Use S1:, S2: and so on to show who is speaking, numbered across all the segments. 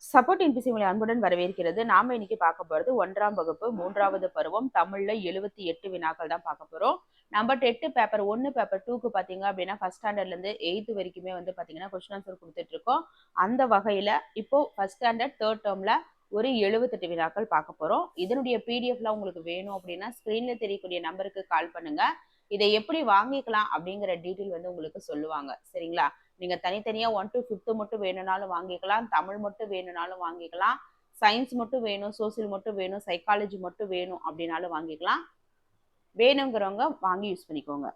S1: Support NBC உங்களை அன்புடன் வரவேற்கிறது. நாம இன்னைக்கு பார்க்க போறது 1ஆம் வகுப்பு 3வது பருவம் தமிழ்ல 78 வினாக்கள் தான் பார்க்க போறோம். நம்பர் 8 பேப்பர் 1 பேப்பர் 2க்கு பாத்தீங்க அப்படின்னா ஃபர்ஸ்ட் ஸ்டாண்டர்ட்ல இருந்து 8th வரைக்குமே வந்து பாத்தீங்கன்னா கொஸ்டின் ஆன்சர் கொடுத்துட்டு இருக்கோம். அந்த வகையில இப்போ ஃபர்ஸ்ட் ஸ்டாண்டர்ட் தேர்ட் டேர்ம்ல ஒரு 78 வினாக்கள் பார்க்க போறோம். இதனுடைய பிடிஎஃப்ல உங்களுக்கு வேணும் அப்படின்னா ஸ்கிரீன்ல தெரியக்கூடிய நம்பருக்கு கால் பண்ணுங்க. இதை எப்படி வாங்கிக்கலாம் அப்படிங்கிற டீட்டெயில் வந்து உங்களுக்கு சொல்லுவாங்க. சரிங்களா? நீங்க தனித்தனியா 1 to 5th மட்டும் வேணும்னாலும் வாங்கிக்கலாம், தமிழ் மட்டும் வேணும்னாலும் வாங்கிக்கலாம், சயின்ஸ் மட்டும் வேணும், சோசியல் மட்டும் வேணும், சைக்காலஜி மட்டும் வேணும் அப்படின்னாலும் வாங்கிக்கலாம். வேணுங்கிறவங்க வாங்கி யூஸ் பண்ணிக்கோங்க.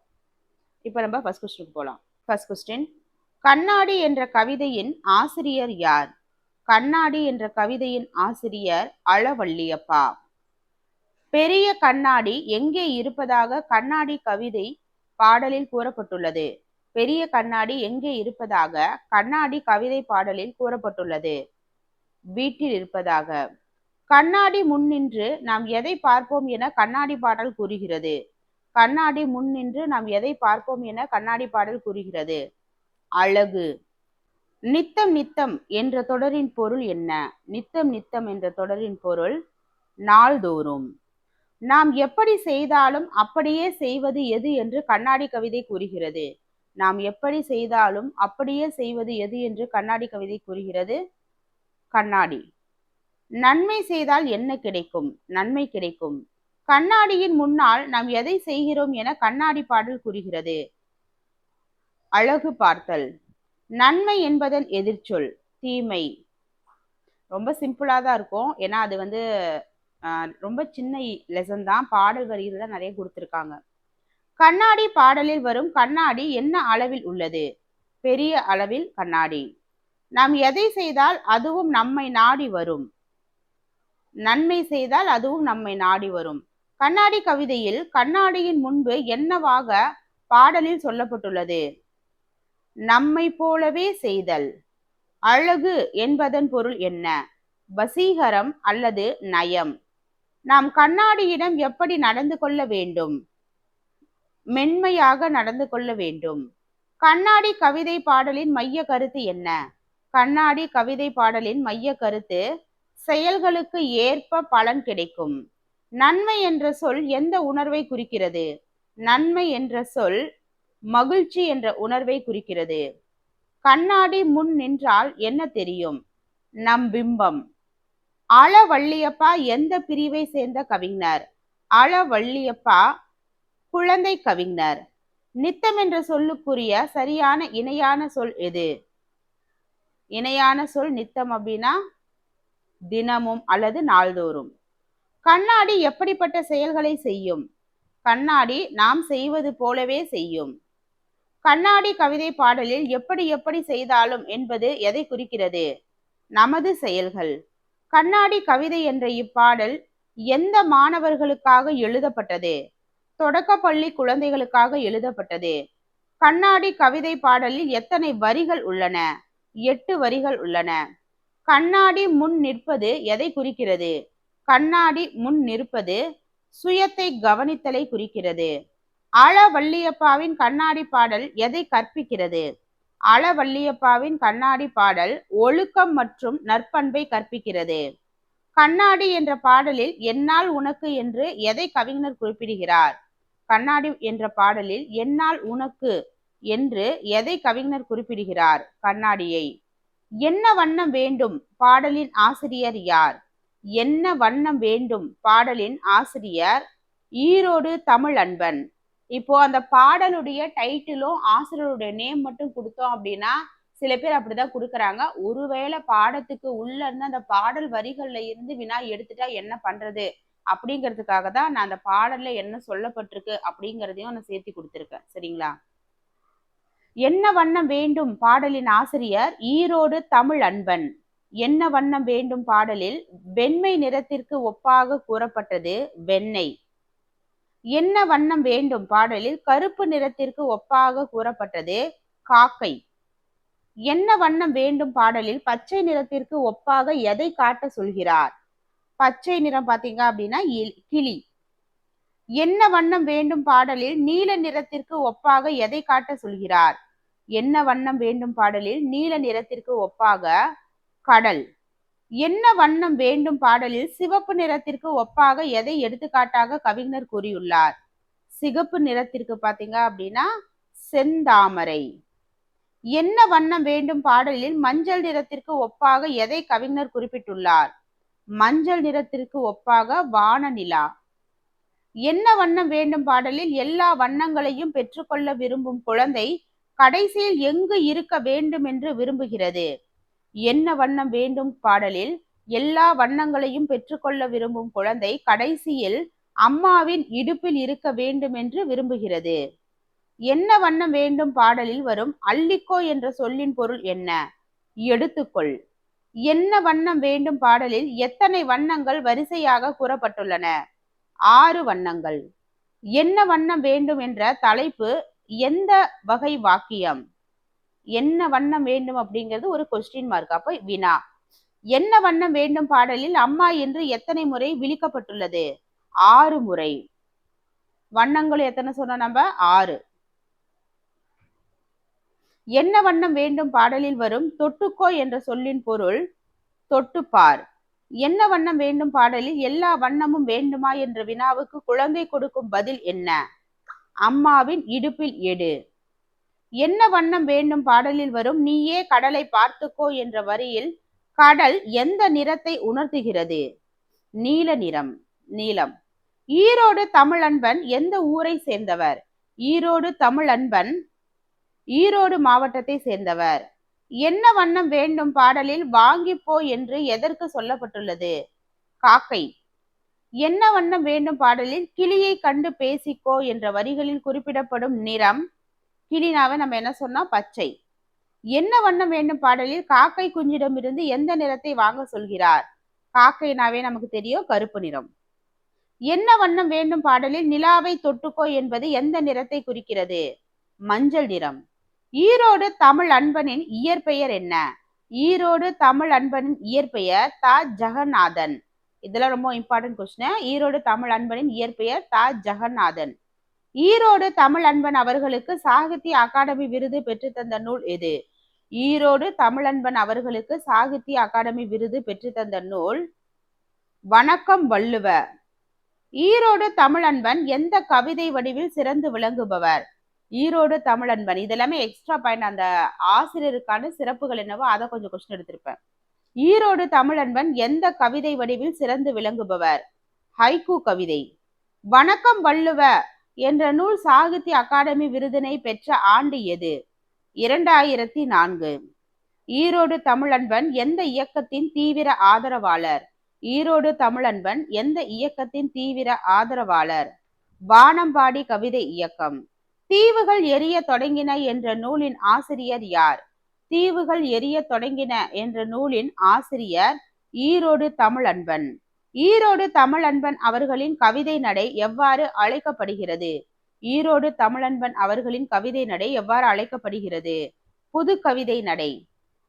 S1: இப்போ நம்ம ஃபர்ஸ்ட் கொஸ்டினுக்கு போகலாம். ஃபர்ஸ்ட் கொஸ்டின், கண்ணாடி என்ற கவிதையின் ஆசிரியர் யார்? கண்ணாடி என்ற கவிதையின் ஆசிரியர் அளவள்ளியப்பா. பெரிய கண்ணாடி எங்கே இருப்பதாக கண்ணாடி கவிதை பாடலில் கூறப்பட்டுள்ளது? பெரிய கண்ணாடி எங்கே இருப்பதாக கண்ணாடி கவிதை பாடலில் கூறப்பட்டுள்ளது? வீட்டில் இருப்பதாக. கண்ணாடி முன் நின்று நாம் எதை பார்ப்போம் என கண்ணாடி பாடல் கூறுகிறது? கண்ணாடி முன் நின்று நாம் எதை பார்ப்போம் என கண்ணாடி பாடல் கூறுகிறது? அழகு. நித்தம் நித்தம் என்ற தொடரின் பொருள் என்ன? நித்தம் நித்தம் என்ற தொடரின் பொருள் நாள்தோறும். நாம் எப்படி செய்தாலும் அப்படியே செய்வது எது என்று கண்ணாடி கவிதை கூறுகிறது? நாம் எப்படி செய்தாலும் அப்படியே செய்வது எது என்று கண்ணாடி கவிதை கூறுகிறது? கண்ணாடி. நன்மை செய்தால் என்ன கிடைக்கும்? நன்மை கிடைக்கும். கண்ணாடியின் முன்னால் நாம் எதை செய்கிறோம் என கண்ணாடி பாடல் கூறுகிறது? அழகு பார்த்தல். நன்மை என்பதன் எதிர்ச்சொல் தீமை. ரொம்ப சிம்பிளா தான் இருக்கும். ஏன்னா அது வந்து ரொம்ப சின்ன லெசன் தான், பாடல் வரிகள் தான் நிறைய கொடுத்துருக்காங்க. கண்ணாடி பாடலில் வரும் கண்ணாடி என்ன அளவில் உள்ளது? பெரிய அளவில் கண்ணாடி. நாம் எதை செய்தால் அதுவும் நம்மை நாடி வரும்? நன்மை செய்தால் அதுவும் நம்மை நாடி வரும். கண்ணாடி கவிதையில் கண்ணாடியின் முன்பு என்னவாக பாடலில் சொல்லப்பட்டுள்ளது? நம்மை போலவே செய்தல். அழகு என்பதன் பொருள் என்ன? வசீகரம் அல்லது நயம். நாம் கண்ணாடியிடம் எப்படி நடந்து கொள்ள வேண்டும்? மென்மையாக நடந்து கொள்ள வேண்டும். கண்ணாடி கவிதை பாடலின் மைய கருத்து என்ன? கண்ணாடி கவிதை பாடலின் மைய கருத்து செயல்களுக்கு ஏற்ப பலன் கிடைக்கும். நன்மை என்ற சொல் எந்த உணர்வை குறிக்கிறது? நன்மை என்ற சொல் மகிழ்ச்சி என்ற உணர்வை குறிக்கிறது. கண்ணாடி முன் நின்றால் என்ன தெரியும்? நம் பிம்பம். அளவள்ளியப்பா எந்த பிரிவை சேர்ந்த கவிஞர்? அளவள்ளியப்பா குழந்தை கவிஞர். நித்தம் என்ற சொல்லுக்குரிய சரியான இணையான சொல் எது? இணையான சொல் நித்தம் அப்படின்னா தினமும் அல்லது நாள்தோறும். கண்ணாடி எப்படிப்பட்ட செயல்களை செய்யும்? கண்ணாடி நாம் செய்வது போலவே செய்யும். கண்ணாடி கவிதை பாடலில் எப்படி எப்படி செய்தாலும் என்பது எதை குறிக்கிறது? நமது செயல்கள். கண்ணாடி கவிதை என்ற இப்பாடல் எந்த மாணவர்களுக்காக எழுதப்பட்டது? தொடக்கப்பள்ளி குழந்தைகளுக்காக எழுதப்பட்டது. கண்ணாடி கவிதை பாடலில் எத்தனை வரிகள் உள்ளன? 8 வரிகள் உள்ளன. கண்ணாடி முன் நிற்பது எதை குறிக்கிறது? கண்ணாடி முன் நிற்பது சுயத்தை கவனித்தலை குறிக்கிறது. அளவள்ளியப்பாவின் கண்ணாடி பாடல் எதை கற்பிக்கிறது? அளவள்ளியப்பாவின் கண்ணாடி பாடல் ஒழுக்கம் மற்றும் நற்பண்பை கற்பிக்கிறது. கண்ணாடி என்ற பாடலில் என்னால் உனக்கு என்று எதை கவிஞர் குறிப்பிடுகிறார்? கண்ணாடி என்ற பாடலில் என்னால் உனக்கு என்று எதை கவிஞர் குறிப்பிடுகிறார்? கண்ணாடியை. என்ன வண்ணம் வேண்டும் பாடலின் ஆசிரியர் யார்? என்ன வண்ணம் வேண்டும் பாடலின் ஆசிரியர் ஈரோடு தமிழ் அன்பன். இப்போ அந்த பாடலுடைய டைட்டிலும் ஆசிரியருடைய நேம் மட்டும் கொடுத்தோம் அப்படின்னா சில பேர் அப்படிதான் கொடுக்குறாங்க. ஒருவேளை பாடத்துக்கு உள்ள இருந்து அந்த பாடல் வரிகள்ல இருந்து வினா எடுத்துட்டா என்ன பண்றது அப்படிங்கிறதுக்காக தான் நான் அந்த பாடல்ல என்ன சொல்லப்பட்டிருக்கு அப்படிங்கிறதையும் நான் சேர்த்து கொடுத்துருக்கேன். சரிங்களா? என்ன வண்ணம் வேண்டும் பாடலின் ஆசிரியர் ஈரோடு தமிழ் அன்பன். என்ன வண்ணம் வேண்டும் பாடலில் வெண்மை நிறத்திற்கு ஒப்பாக கூறப்பட்டது வெண்ணெய். என்ன வண்ணம் வேண்டும் பாடலில் கருப்பு நிறத்திற்கு ஒப்பாக கூறப்பட்டது காக்கை. என்ன வண்ணம் வேண்டும் பாடலில் பச்சை நிறத்திற்கு ஒப்பாக எதை காட்ட சொல்கிறார்? பச்சை நிறம் பாத்தீங்க அப்படின்னா கிளி. என்ன வண்ணம் வேண்டும் பாடலில் நீல நிறத்திற்கு ஒப்பாக எதை காட்ட சொல்கிறார்? என்ன வண்ணம் வேண்டும் பாடலில் நீல நிறத்திற்கு ஒப்பாக கடல். என்ன வண்ணம் வேண்டும் பாடலில் சிவப்பு நிறத்திற்கு ஒப்பாக எதை எடுத்துக்காட்டாக கவிஞர் கூறியுள்ளார்? சிகப்பு நிறத்திற்கு பாத்தீங்க அப்படின்னா செந்தாமரை. என்ன வண்ணம் வேண்டும் பாடலில் மஞ்சள் நிறத்திற்கு ஒப்பாக எதை கவிஞர் குறிப்பிட்டுள்ளார்? மஞ்சள் நிறத்திற்கு ஒப்பாக வானநிலா. என்ன வண்ணம் வேண்டும் பாடலில் எல்லா வண்ணங்களையும் பெற்றுக்கொள்ள விரும்பும் குழந்தை கடைசியில் எங்கு இருக்க வேண்டும் என்று விரும்புகிறது? என்ன வண்ணம் வேண்டும் பாடலில் எல்லா வண்ணங்களையும் பெற்றுக்கொள்ள விரும்பும் குழந்தை கடைசியில் அம்மாவின் இடுப்பில் இருக்க வேண்டும் என்று விரும்புகிறது. என்ன வண்ணம் வேண்டும் பாடலில் வரும் அள்ளிக்கோ என்ற சொல்லின் பொருள் என்ன? எடுத்துக்கொள். என்ன வண்ணம் வேண்டும் பாடலில் எத்தனை வண்ணங்கள் வரிசையாக கூறப்பட்டுள்ளன? 6 வண்ணங்கள். என்ன வண்ணம் வேண்டும் என்ற தலைப்பு எந்த வகை வாக்கியம்? என்ன வண்ணம் வேண்டும் அப்படிங்கிறது ஒரு கொஸ்டின் மார்க், அப்ப வினா. என்ன வண்ணம் வேண்டும் பாடலில் அம்மா என்று எத்தனை முறை விழிக்கப்பட்டுள்ளது? 6 முறை. வண்ணங்கள் எத்தனை சொன்னோம் நம்ம? 6. என்ன வண்ணம் வேண்டும் பாடலில் வரும் தொட்டுக்கோ என்ற சொல்லின் பொருள் தொட்டுப்பார். என்ன வண்ணம் வேண்டும் பாடலில் எல்லா வண்ணமும் வேண்டுமா என்ற வினாவுக்கு குழந்தை கொடுக்கும் பதில் என்ன? அம்மாவின் இடுப்பில் எடு. என்ன வண்ணம் வேண்டும் பாடலில் வரும் நீயே கடலை பார்த்துக்கோ என்ற வரியில் கடல் எந்த நிறத்தை உணர்த்துகிறது? நீல நிறம், நீலம். ஈரோடு தமிழன்பன் எந்த ஊரை சேர்ந்தவர்? ஈரோடு தமிழன்பன் ஈரோடு மாவட்டத்தை சேர்ந்தவர். என்ன வண்ணம் வேண்டும் பாடலில் வாங்கிப்போ என்று எதற்கு சொல்லப்பட்டுள்ளது? காக்கை. என்ன வண்ணம் வேண்டும் பாடலில் கிளியை கண்டு பேசிக்கோ என்ற வரிகளில் குறிப்பிடப்படும் நிறம்? கிளினாவை நம்ம என்ன சொன்னா பச்சை. என்ன வண்ணம் வேண்டும் பாடலில் காக்கை குஞ்சிடமிருந்து எந்த நிறத்தை வாங்க சொல்கிறார்? காக்கைனாவே நமக்கு தெரியும் கருப்பு நிறம். என்ன வண்ணம் வேண்டும் பாடலில் நிலாவை தொட்டுக்கோ என்பது எந்த நிறத்தை குறிக்கிறது? மஞ்சள் நிறம். ஈரோடு தமிழ் அன்பனின் இயற்பெயர் என்ன? ஈரோடு தமிழ் அன்பனின் இயற்பெயர் தா ஜெகநாதன். இதெல்லாம் ரொம்ப இம்பார்ட்டன்ட் கொஸ்டின். ஈரோடு தமிழ் அன்பனின் இயற்பெயர் தா ஜெகநாதன். ஈரோடு தமிழ் அன்பன் அவர்களுக்கு சாகித்ய அகாடமி விருது பெற்று தந்த நூல் எது? ஈரோடு தமிழன்பன் அவர்களுக்கு சாகித்ய அகாடமி விருது பெற்று தந்த நூல் வணக்கம் வள்ளுவ. ஈரோடு தமிழன்பன் எந்த கவிதை வடிவில் சிறந்து விளங்குபவர்? ஈரோடு தமிழன்பன். இதெல்லாமே எக்ஸ்ட்ரா பாயிண்ட், அந்த ஆசிரியருக்கான சிறப்புகள் என்னவோ அதை கொஞ்சம் கொஸ்டின் எடுத்திருப்பேன். ஈரோடு தமிழன்பன் எந்த கவிதை வடிவில் சிறந்து விளங்குபவர்? ஹைக்கூ கவிதை. வணக்கம் வள்ளுவ என்ற நூல் சாகித்ய அகாடமி விருதினை பெற்ற ஆண்டு எது? 2004. ஈரோடு தமிழன்பன் எந்த இயக்கத்தின் தீவிர ஆதரவாளர்? ஈரோடு தமிழன்பன் எந்த இயக்கத்தின் தீவிர ஆதரவாளர்? வானம்பாடி கவிதை இயக்கம். தீவுகள் எரிய தொடங்கின என்ற நூலின் ஆசிரியர் யார்? தீவுகள் எரிய தொடங்கின என்ற நூலின் ஆசிரியர் ஈரோடு தமிழன்பன். ஈரோடு தமிழன்பன் அவர்களின் கவிதை நடை எவ்வாறு அழைக்கப்படுகிறது? ஈரோடு தமிழன்பன் அவர்களின் கவிதை நடை எவ்வாறு அழைக்கப்படுகிறது? புது கவிதை நடை.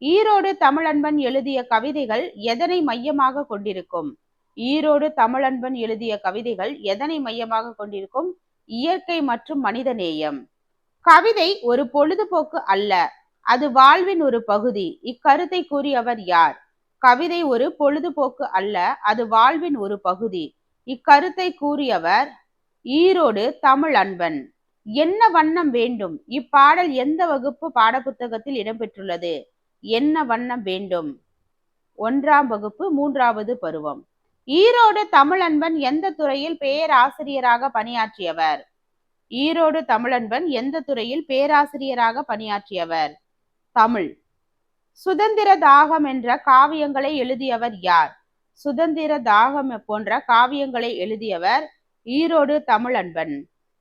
S1: ஈரோடு தமிழன்பன் எழுதிய கவிதைகள் எதனை மையமாக கொண்டிருக்கும்? ஈரோடு தமிழன்பன் எழுதிய கவிதைகள் எதனை மையமாக கொண்டிருக்கும்? இயற்கை மற்றும் மனிதநேயம். கவிதை ஒரு பொழுதுபோக்கு அல்ல, அது வாழ்வின் ஒரு பகுதி. இக்கருத்தை கூறியவர் யார்? கவிதை ஒரு பொழுதுபோக்கு அல்ல, அது வாழ்வின் ஒரு பகுதி. இக்கருத்தை கூறியவர் ஈரோடு தமிழன்பன். என்ன வண்ணம் வேண்டும்? இப்பாடல் எந்த வகுப்பு பாடப்புத்தகத்தில் இடம்பெற்றுள்ளது? என்ன வண்ணம் வேண்டும்? 1ஆம் வகுப்பு 3வது பருவம். ஈரோடு தமிழன்பன் எந்த துறையில் பேராசிரியராக பணியாற்றியவர்? ஈரோடு தமிழன்பன் எந்த துறையில் பேராசிரியராக பணியாற்றியவர்? தமிழ். சுதந்திர தாகம் என்ற காவியங்களை எழுதியவர் யார்? சுதந்திர தாகம் போன்ற காவியங்களை எழுதியவர் ஈரோடு தமிழன்பன்.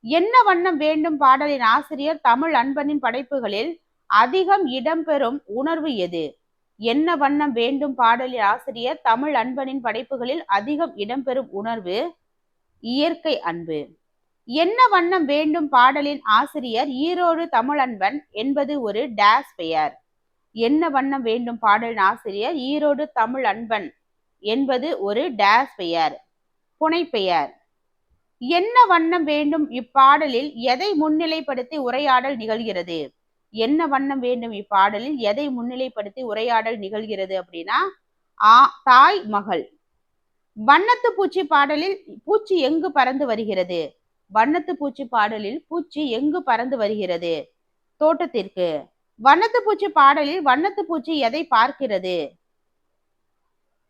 S1: என்ன வண்ணம் வேண்டும் பாடலின் ஆசிரியர் தமிழ் அன்பனின் படைப்புகளில் அதிகம் இடம்பெறும் உணர்வு எது? என்ன வண்ணம் வேண்டும் பாடலின் ஆசிரியர் தமிழ் அன்பனின் படைப்புகளில் அதிகம் இடம்பெறும் உணர்வு இயற்கை அன்பு. என்ன வண்ணம் வேண்டும் பாடலின் ஆசிரியர் ஈரோடு தமிழன்பன் என்பது ஒரு டேஸ் பெயர். என்ன வண்ணம் வேண்டும் பாடலின் ஆசிரியர் ஈரோடு தமிழ் அன்பன் என்பது ஒரு டேஸ் பெயர், புனைப்பெயர். என்ன வண்ணம் வேண்டும் இப்பாடலில் எதை முன்னிலைப்படுத்தி உரையாடல் நிகழ்கிறது? என்ன வண்ணம் வேண்டும் இப்பாடலில் எதை முன்னிலைப்படுத்தி உரையாடல் நிகழ்கிறது அப்படின்னா தாய் மகள். வண்ணத்து பூச்சி பாடலில் பூச்சி எங்கு பறந்து வருகிறது? வண்ணத்து பூச்சி பாடலில் பூச்சி எங்கு பறந்து வருகிறது? தோட்டத்திற்கு. வண்ணத்து பூச்சி பாடலில் வண்ணத்து பூச்சி எதை பார்க்கிறது?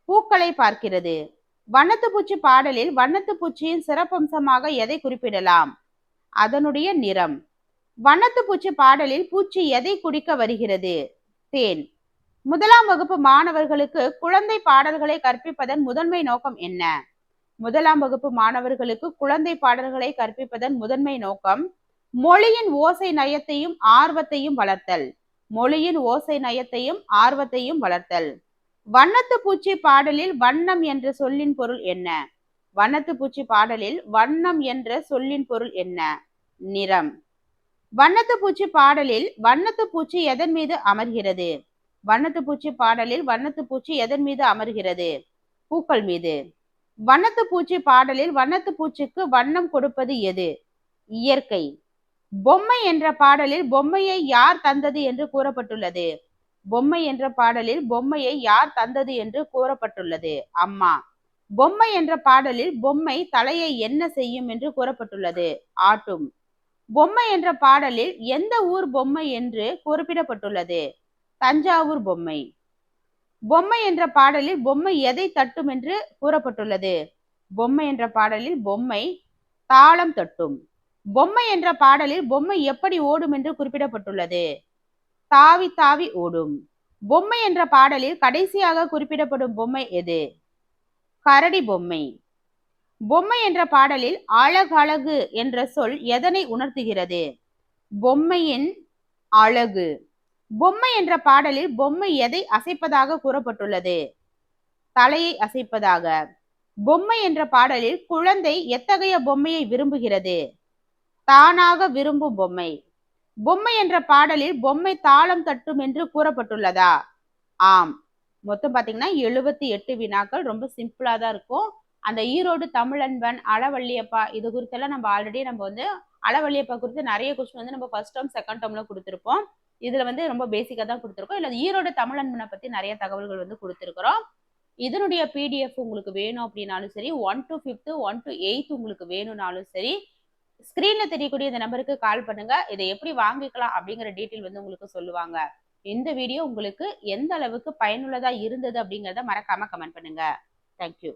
S1: பூக்களை பார்க்கிறது. வண்ணத்து பூச்சி பாடலில் வண்ணத்து பூச்சியின் சிறப்பம்சமாக எதை குறிப்பிடலாம்? அதனுடைய நிறம். வண்ணத்து பூச்சி பாடலில் பூச்சி எதை குடிக்க வருகிறது? தேன். முதலாம் வகுப்பு மாணவர்களுக்கு குழந்தை பாடல்களை கற்பிப்பதன் முதன்மை நோக்கம் என்ன? முதலாம் வகுப்பு மாணவர்களுக்கு குழந்தை பாடல்களை கற்பிப்பதன் முதன்மை நோக்கம் மொழியின் ஓசை நயத்தையும் ஆர்வத்தையும் வளர்த்தல். மொழியின் ஓசை நயத்தையும் ஆர்வத்தையும் வளர்த்தல். வண்ணத்து பூச்சி பாடலில் வண்ணம் என்ற சொல்லின் பொருள் என்ன? வண்ணத்து பூச்சி பாடலில் வண்ணம் என்ற சொல்லின் பொருள் என்ன? நிறம். வண்ணத்து பூச்சி பாடலில் வண்ணத்து பூச்சி எதன் மீது அமர்கிறது? வண்ணத்து பூச்சி பாடலில் வண்ணத்து பூச்சி எதன் மீது அமர்கிறது? பூக்கள் மீது. வண்ணத்து பூச்சி பாடலில் வண்ணத்து பூச்சிக்கு வண்ணம் கொடுப்பது எது? இயற்கை. பொம்மை என்ற பாடலில் பொம்மையை யார் தந்தது என்று கூறப்பட்டுள்ளது? பொம்மை என்ற பாடலில் பொம்மையை யார் தந்தது என்று கூறப்பட்டுள்ளது? அம்மா. பொம்மை என்ற பாடலில் பொம்மை தலையை என்ன செய்யும் என்று கூறப்பட்டுள்ளது? ஆட்டும். பொம்மை என்ற பாடலில் எந்த ஊர் பொம்மை என்று குறிப்பிடப்பட்டுள்ளது? தஞ்சாவூர் பொம்மை. பொம்மை என்ற பாடலில் பொம்மை எதை தட்டும் என்று கூறப்பட்டுள்ளது? பொம்மை என்ற பாடலில் பொம்மை தாளம் தட்டும். பொம்மை என்ற பாடலில் பொம்மை எப்படி ஓடும் என்று குறிப்பிடப்பட்டுள்ளது? தாவி தாவி ஓடும். பொம்மை என்ற பாடலில் கடைசியாக குறிப்பிடப்படும் பொம்மை எது? கரடி பொம்மை. பொம்மை என்ற பாடலில் அழகழகு என்ற சொல் எதனை உணர்த்துகிறது? பொம்மையின் அழகு. பொம்மை என்ற பாடலில் பொம்மை எதை அசைப்பதாக கூறப்பட்டுள்ளது? தலையை அசைப்பதாக. பொம்மை என்ற பாடலில் குழந்தை எத்தகைய பொம்மையை விரும்புகிறது? தானாக விரும்பும் பொம்மை. பொம்மை என்ற பாடலில் பொம்மை தாளம் தட்டும் என்று கூறப்பட்டுள்ளதா? ஆம். மொத்தம் பாத்தீங்கன்னா 78 வினாக்கள். ரொம்ப சிம்பிளா தான் இருக்கும். அந்த ஈரோடு தமிழன்பன், அளவள்ளியப்பா இது குறித்தெல்லாம் நம்ம ஆல்ரெடி அளவள்ளியப்பா குறித்து நிறைய கொஸ்டின் நம்ம ஃபர்ஸ்ட் டேர்ம் செகண்ட் டேர்ம்ல கொடுத்துருப்போம். இதுல ரொம்ப பேசிக்கா தான் கொடுத்துருக்கோம். இல்ல ஈரோடு தமிழன்பனை பத்தி நிறைய தகவல்கள் கொடுத்துருக்கிறோம். இதனுடைய பிடிஎஃப் உங்களுக்கு வேணும் அப்படின்னாலும் சரி, 1 to 5th 1 to 8th உங்களுக்கு வேணும்னாலும் சரி, ஸ்கிரீன்ல தெரியக்கூடிய இந்த நம்பருக்கு கால் பண்ணுங்க. இதை எப்படி வாங்கிக்கலாம் அப்படிங்கிற டீட்டெயில் உங்களுக்கு சொல்லுவாங்க. இந்த வீடியோ உங்களுக்கு எந்த அளவுக்கு பயனுள்ளதா இருந்தது அப்படிங்கிறத மறக்காம கமெண்ட் பண்ணுங்க. தேங்க்யூ.